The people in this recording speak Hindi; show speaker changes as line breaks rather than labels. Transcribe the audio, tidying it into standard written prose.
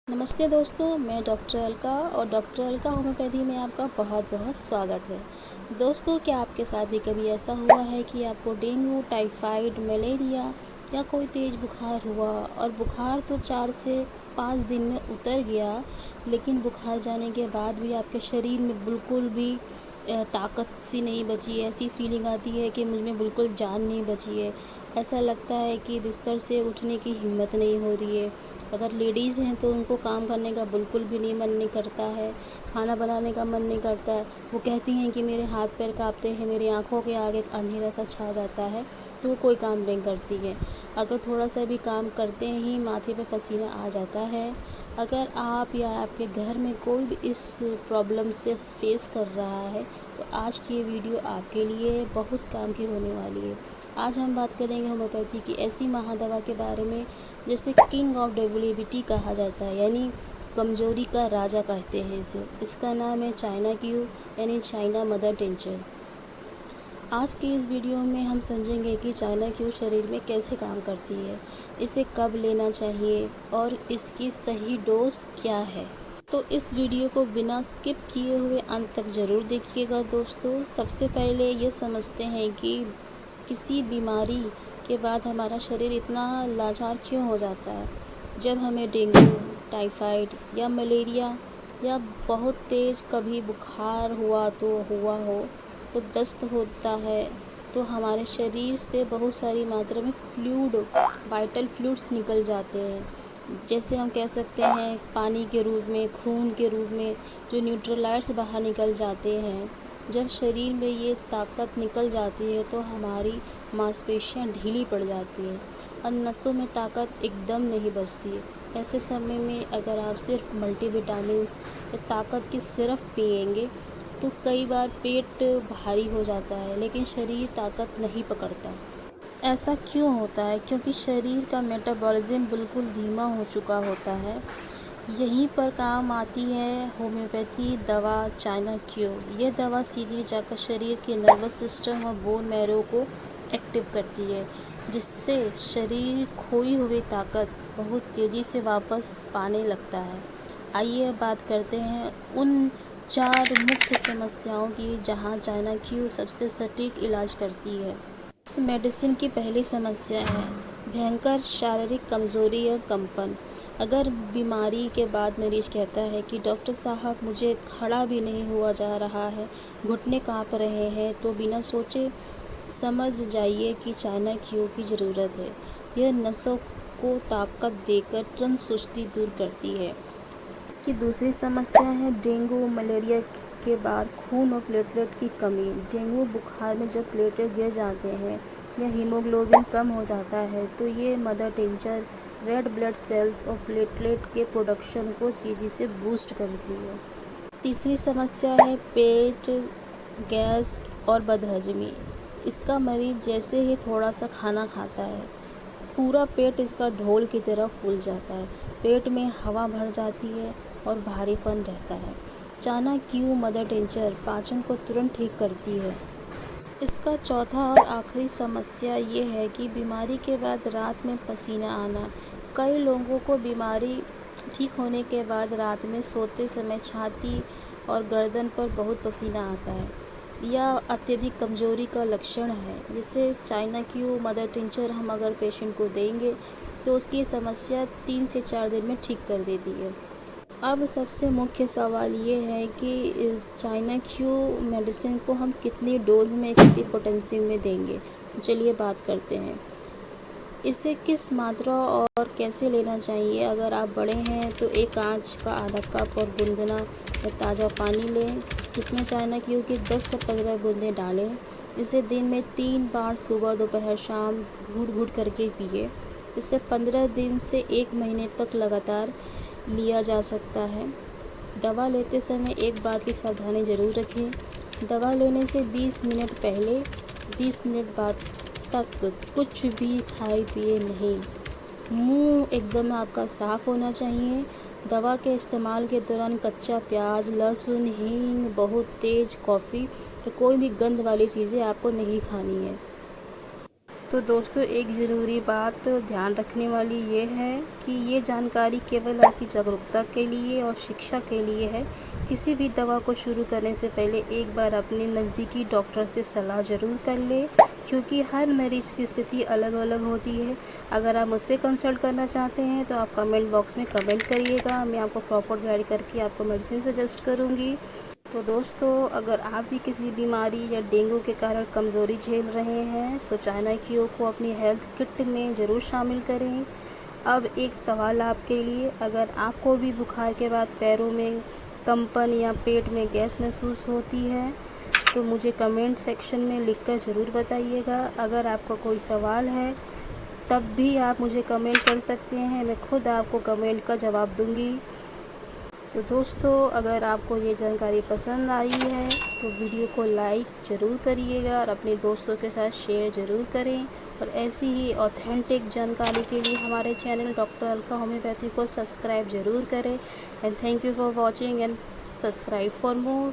नमस्ते दोस्तों, मैं डॉक्टर अलका और डॉक्टर अलका होम्योपैथी में आपका बहुत बहुत स्वागत है। दोस्तों, क्या आपके साथ भी कभी ऐसा हुआ है कि आपको डेंगू, टाइफाइड, मलेरिया या कोई तेज़ बुखार हुआ और बुखार तो 4 से 5 दिन में उतर गया, लेकिन बुखार जाने के बाद भी आपके शरीर में बिल्कुल भी ताकत सी नहीं बची है। ऐसी फीलिंग आती है कि मुझ में बिल्कुल जान नहीं बची है। ऐसा लगता है कि बिस्तर से उठने की हिम्मत नहीं हो रही है। अगर लेडीज़ हैं तो उनको काम करने का बिल्कुल भी मन नहीं करता है, खाना बनाने का मन नहीं करता है। वो कहती हैं कि मेरे हाथ पैर काँपते हैं, मेरी आँखों के आगे अंधेरा सा छा जाता है, तो वो कोई काम नहीं करती हैं। अगर थोड़ा सा भी काम करते ही माथे पे पसीना आ जाता है। अगर आप या आपके घर में कोई भी इस प्रॉब्लम से फेस कर रहा है, तो आज की ये वीडियो आपके लिए बहुत काम की होने वाली है। आज हम बात करेंगे होम्योपैथी की ऐसी महादवा के बारे में जिसे किंग ऑफ डेबिलिटी कहा जाता है, यानी कमजोरी का राजा कहते हैं इसे। इसका नाम है चाइना क्यू, यानी चाइना मदर टिंचर। आज की इस वीडियो में हम समझेंगे कि चाइना क्यू शरीर में कैसे काम करती है, इसे कब लेना चाहिए और इसकी सही डोज क्या है। तो इस वीडियो को बिना स्किप किए हुए अंत तक ज़रूर देखिएगा दोस्तों। सबसे पहले ये समझते हैं कि किसी बीमारी के बाद हमारा शरीर इतना लाचार क्यों हो जाता है। जब हमें डेंगू, टाइफाइड या मलेरिया या बहुत तेज़ कभी बुखार हुआ तो दस्त होता है, तो हमारे शरीर से बहुत सारी मात्रा में वाइटल फ्लूइड्स निकल जाते हैं। जैसे हम कह सकते हैं पानी के रूप में, खून के रूप में जो न्यूट्रलाइट्स बाहर निकल जाते हैं। जब शरीर में ये ताकत निकल जाती है तो हमारी मांसपेशियां ढीली पड़ जाती हैं और नसों में ताकत एकदम नहीं बचती है। ऐसे समय में अगर आप सिर्फ मल्टीविटामिन्स या ताकत की सिरप पिएंगे तो कई बार पेट भारी हो जाता है, लेकिन शरीर ताकत नहीं पकड़ता। ऐसा क्यों होता है? क्योंकि शरीर का मेटाबॉलिज्म बिल्कुल धीमा हो चुका होता है। यहीं पर काम आती है होम्योपैथी दवा चाइना क्यू। ये दवा सीधी जाकर शरीर के नर्वस सिस्टम और बोन मैरो को एक्टिव करती है, जिससे शरीर खोई हुई ताकत बहुत तेज़ी से वापस पाने लगता है। आइए अब बात करते हैं उन 4 मुख्य समस्याओं की जहां चाइना क्यू सबसे सटीक इलाज करती है। इस मेडिसिन की पहली समस्या है भयंकर शारीरिक कमजोरी या कंपन। अगर बीमारी के बाद मरीज कहता है कि डॉक्टर साहब मुझे खड़ा भी नहीं हुआ जा रहा है, घुटने कांप रहे हैं, तो बिना सोचे समझ जाइए कि चाइना क्यू की ज़रूरत है। यह नसों को ताकत देकर तुरंत सुस्ती दूर करती है। इसकी दूसरी समस्या है डेंगू मलेरिया के बाद खून और प्लेटलेट की कमी। डेंगू बुखार में जब प्लेटलेट गिर जाते हैं या हीमोग्लोबिन कम हो जाता है, तो ये mother tincture red blood cells और प्लेटलेट के प्रोडक्शन को तेज़ी से बूस्ट करती है। तीसरी समस्या है पेट, गैस और बदहजमी। इसका मरीज जैसे ही थोड़ा सा खाना खाता है, पूरा पेट इसका ढोल की तरह फूल जाता है, पेट में हवा भर जाती है और भारीपन रहता है। चाइना क्यू मदर टिंचर पाचन को तुरंत ठीक करती है। इसका चौथा और आखिरी समस्या ये है कि बीमारी के बाद रात में पसीना आना। कई लोगों को बीमारी ठीक होने के बाद रात में सोते समय छाती और गर्दन पर बहुत पसीना आता है। यह अत्यधिक कमजोरी का लक्षण है, जिसे चाइना क्यू मदर टिंचर हम अगर पेशेंट को देंगे तो उसकी समस्या 3 से 4 दिन में ठीक कर देती है। अब सबसे मुख्य सवाल ये है कि इस चाइना क्यू मेडिसिन को हम कितनी डोज में, कितनी पोटेंसी में देंगे। चलिए बात करते हैं इसे किस मात्रा और कैसे लेना चाहिए। अगर आप बड़े हैं तो एक कांच का आधा कप और गुनगुना या ताज़ा पानी लें, जिसमें चाइना क्यू की 10 से 15 बूंदें डालें। इसे दिन में 3 बार सुबह, दोपहर, शाम घूट घूट करके पिए। इसे 15 दिन से 1 महीने तक लगातार लिया जा सकता है। दवा लेते समय एक बात की सावधानी ज़रूर रखें, दवा लेने से 20 मिनट पहले 20 मिनट बाद तक कुछ भी खाए पिए नहीं। मुंह एकदम आपका साफ़ होना चाहिए। दवा के इस्तेमाल के दौरान कच्चा प्याज, लहसुन, हींग, बहुत तेज़ कॉफ़ी या कोई भी गंध वाली चीज़ें आपको नहीं खानी है। तो दोस्तों एक ज़रूरी बात ध्यान रखने वाली ये है कि ये जानकारी केवल आपकी जागरूकता के लिए और शिक्षा के लिए है। किसी भी दवा को शुरू करने से पहले एक बार अपने नज़दीकी डॉक्टर से सलाह ज़रूर कर लें, क्योंकि हर मरीज़ की स्थिति अलग अलग होती है। अगर आप मुझसे कंसल्ट करना चाहते हैं तो आप कमेंट बॉक्स में कमेंट करिएगा, मैं आपको प्रॉपर गाइड करके आपको मेडिसिन सजेस्ट करूँगी। तो दोस्तों अगर आप भी किसी बीमारी या डेंगू के कारण कमज़ोरी झेल रहे हैं तो चाणक्य को अपनी हेल्थ किट में ज़रूर शामिल करें। अब एक सवाल आपके लिए, अगर आपको भी बुखार के बाद पैरों में कंपन या पेट में गैस महसूस होती है तो मुझे कमेंट सेक्शन में लिखकर ज़रूर बताइएगा। अगर आपका कोई सवाल है तब भी आप मुझे कमेंट कर सकते हैं, मैं खुद आपको कमेंट का जवाब दूंगी। तो दोस्तों अगर आपको ये जानकारी पसंद आई है तो वीडियो को लाइक ज़रूर करिएगा और अपने दोस्तों के साथ शेयर ज़रूर करें। और ऐसी ही ऑथेंटिक जानकारी के लिए हमारे चैनल डॉक्टर अलका होम्योपैथी को सब्सक्राइब ज़रूर करें। And thank you for watching and subscribe for more.